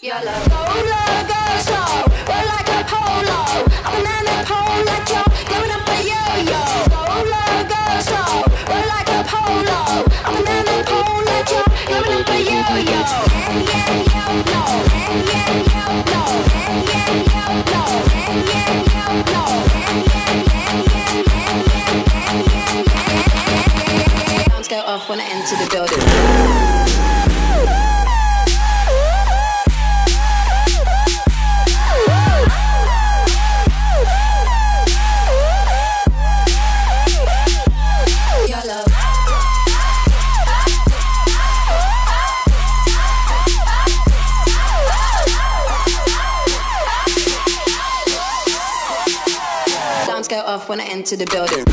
Yellow. Go low, go slow, we're like a polo. I'm an anapole like you're going up a yo-yo. Go low, go slow, we're like a polo. I'm an anapole like you're going up a yo-yo. And yeah, yo, no. And yeah, yo, no. And yeah, yo, no. And yeah, yo, no. And yeah, alarms go off when I enter the building. Go off when I enter the building.